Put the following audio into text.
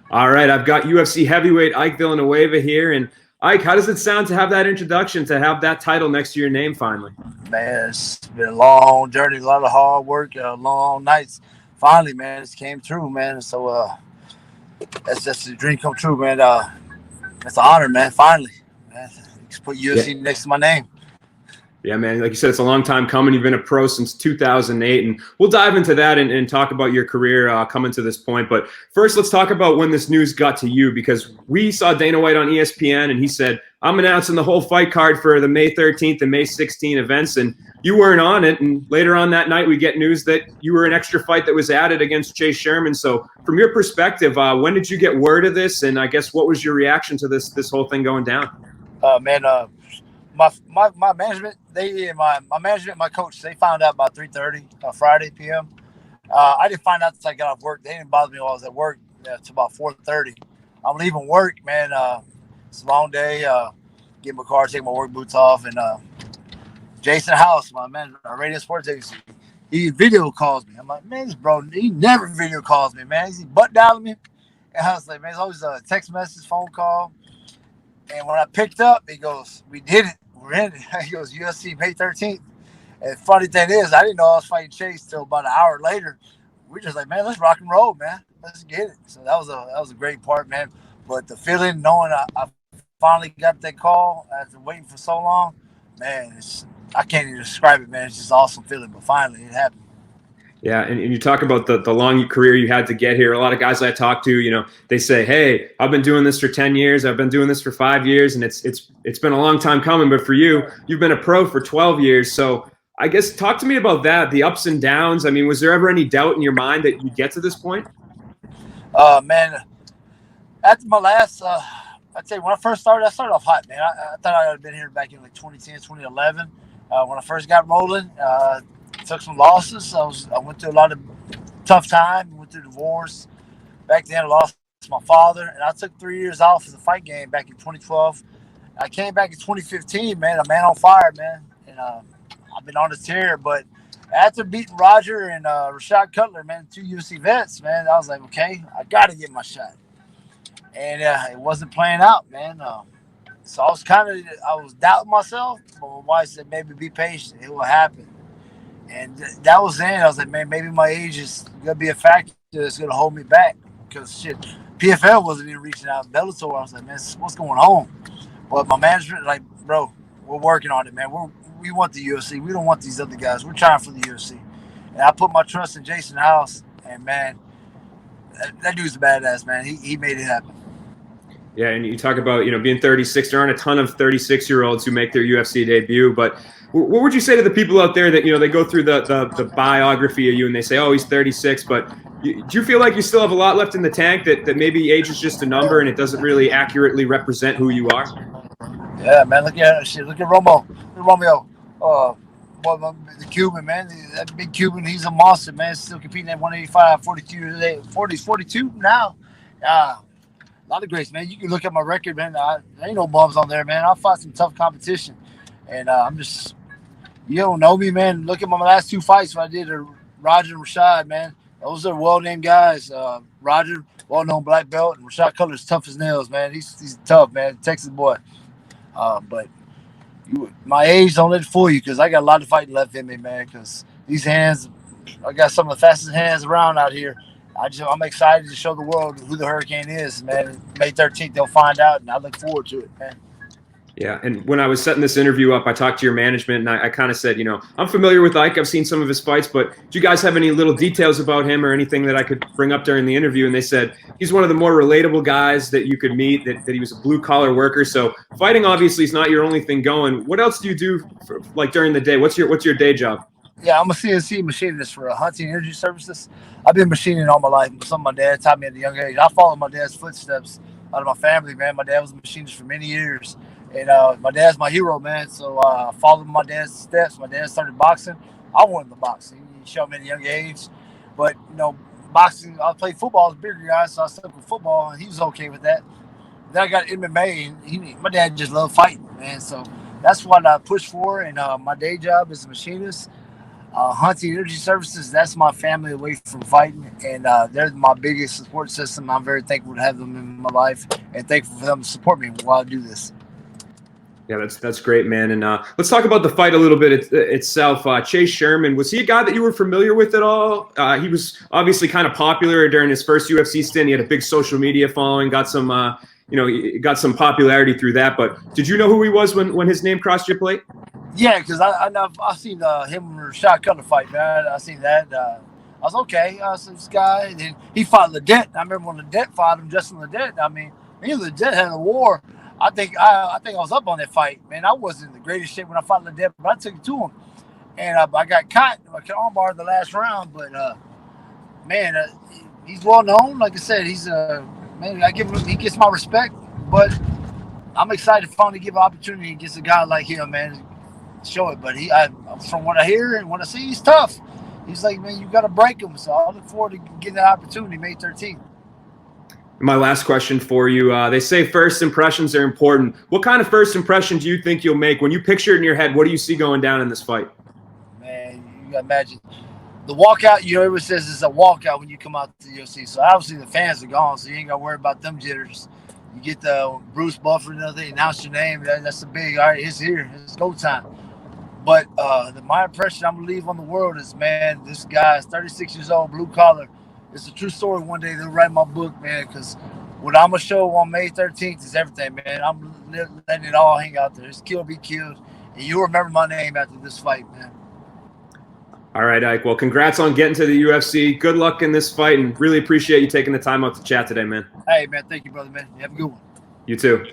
All right, I've got UFC heavyweight Ike Villanueva here. And Ike, how does it sound to have that introduction, to have that title next to your name finally? Man, it's been a long journey, a lot of hard work, long nights. Finally, man, it came true, man. So that's just a dream come true, man. It's an honor, man. Finally, man, just put Yeah. UFC next to my name. Yeah, man. Like you said, it's a long time coming. You've been a pro since 2008, and we'll dive into that and talk about your career coming to this point. But first, let's talk about when this news got to you, because we saw Dana White on ESPN, and he said, "I'm announcing the whole fight card for the May 13th and May 16th events," and you weren't on it. And later on that night, we get news that you were an extra fight that was added against Chase Sherman. So, from your perspective, when did you get word of this? And I guess what was your reaction to this whole thing going down? Man, my management, my management, my coach, they found out about 3:30 Friday p.m. I didn't find out until I got off work. They didn't bother me while I was at work till about 4:30. I'm leaving work, man. It's a long day. Get in my car, take my work boots off, and Jason House, my man, our radio sports agency, he video calls me. I'm like, man, this bro, he never video calls me, man. He's butt dialing me. And I was like, man, it's always a text message, phone call. And when I picked up, he goes, we did it. We're in it. He goes, UFC May 13th. And funny thing is, I didn't know I was fighting Chase till about an hour later. We're just like, man, let's rock and roll, man. Let's get it. So that was a great part, man. But the feeling, knowing I finally got that call after waiting for so long, man, I can't even describe it, man. It's just an awesome feeling. But finally, it happened. Yeah, and you talk about the long career you had to get here. A lot of guys I talk to, they say, "Hey, I've been doing this for 10 years. I've been doing this for 5 years, and it's been a long time coming." But for you, you've been a pro for 12 years. So I guess talk to me about that, the ups and downs. I mean, was there ever any doubt in your mind that you'd get to this point? Man, after my last, I'd say when I started off hot, man. I thought I had been here back in like 2010, 2011. When I first got rolling, took some losses. I went through a lot of tough time. Went through divorce. Back then, I lost my father, and I took 3 years off as a fight game back in 2012. I came back in 2015, man. A man on fire, man, and I've been on the tear. But after beating Roger and Rashad Cutler, man, two UFC vets, man, I was like, okay, I got to get my shot, and it wasn't playing out, man. So I was doubting myself, but my wife said, maybe be patient, it will happen. And that was then. I was like, man, maybe my age is gonna be a factor that's gonna hold me back. Because shit, PFL wasn't even reaching out. Bellator, I was like, man, what's going on? But my management, like, bro, we're working on it, man. We want the UFC. We don't want these other guys. We're trying for the UFC. And I put my trust in Jason House, and man, that dude's a badass, man. He made it happen. Yeah, and you talk about being 36. There aren't a ton of 36-year-olds who make their UFC debut, but what would you say to the people out there that they go through the biography of you and they say, oh, he's 36, but do you feel like you still have a lot left in the tank, that maybe age is just a number and it doesn't really accurately represent who you are? Yeah, man. Look at shit. Look at Romo. Look at Romeo. The Cuban, man. That big Cuban, he's a monster, man. Still competing at 185, 42 today. 42 now. A lot of greats, man. You can look at my record, man. There ain't no bums on there, man. I fought some tough competition. And I'm just, you don't know me, man. Look at my last two fights I did, Roger and Rashad, man. Those are well-named guys. Roger, well-known black belt, and Rashad Cutler's tough as nails, man. He's tough, man. Texas boy. But my age, don't let it fool you, because I got a lot of fighting left in me, man. Because these hands, I got some of the fastest hands around out here. I'm excited to show the world who the Hurricane is, man. May 13th, they'll find out, and I look forward to it, man. Yeah, and when I was setting this interview up, I talked to your management, and I kind of said, I'm familiar with Ike. I've seen some of his fights, but do you guys have any little details about him or anything that I could bring up during the interview? And they said he's one of the more relatable guys that you could meet, that he was a blue-collar worker. So fighting obviously is not your only thing going. What else do you do like during the day? What's your day job? Yeah, I'm a CNC machinist for Hunting Energy Services. I've been machining all my life. Something my dad taught me at a young age. I followed my dad's footsteps out of my family, man. My dad was a machinist for many years. And my dad's my hero, man. So I followed my dad's steps. My dad started boxing. I wanted to box. He showed me at a young age. But, boxing, I played football as a bigger guy, so I stuck with football, and he was okay with that. Then I got MMA, and my dad just loved fighting, man. So that's what I pushed for. And my day job is a machinist. Hunting Energy Services, that's my family away from fighting, and they're my biggest support system. I'm very thankful to have them in my life and thankful for them to support me while I do this. Yeah, that's great, man. And let's talk about the fight a little bit itself. Chase Sherman, was he a guy that you were familiar with at all? He was obviously kind of popular during his first UFC stint. He had a big social media following, got some, he got some popularity through that. But did you know who he was when his name crossed your plate? Yeah, because I seen him and Rashad Cutler fight, man. I seen that. I was okay. I said, this guy, and then he fought Ledet. I remember when Ledet fought him, Justin Ledet. I mean, me and Ledet had a war. I think I was up on that fight, man. I wasn't in the greatest shape when I fought Ledet, but I took it to him, and I got caught. I got armbar in the last round, but man, he's well known. Like I said, he's man. He gets my respect, but I'm excited to finally give an opportunity against a guy like him, man. Show it, but from what I hear and what I see, he's tough. He's like, man, you got to break him. So I look forward to getting that opportunity May 13th. My last question for you. They say first impressions are important. What kind of first impression do you think you'll make when you picture it in your head? What do you see going down in this fight? Man, you got to imagine the walkout. You know, everyone says it's a walkout when you come out to the UFC. So obviously the fans are gone, so you ain't got to worry about them jitters. You get the Bruce Buffer and they announce your name. That's the big, all right, it's here. It's go time. But my impression I'm going to leave on the world is, man, this guy is 36 years old, blue collar. It's a true story. One day they'll write my book, man, because what I'm going to show on May 13th is everything, man. I'm letting it all hang out there. It's kill, be killed. And you'll remember my name after this fight, man. All right, Ike. Well, congrats on getting to the UFC. Good luck in this fight, and really appreciate you taking the time out to chat today, man. Hey, man, thank you, brother, man. You have a good one. You too.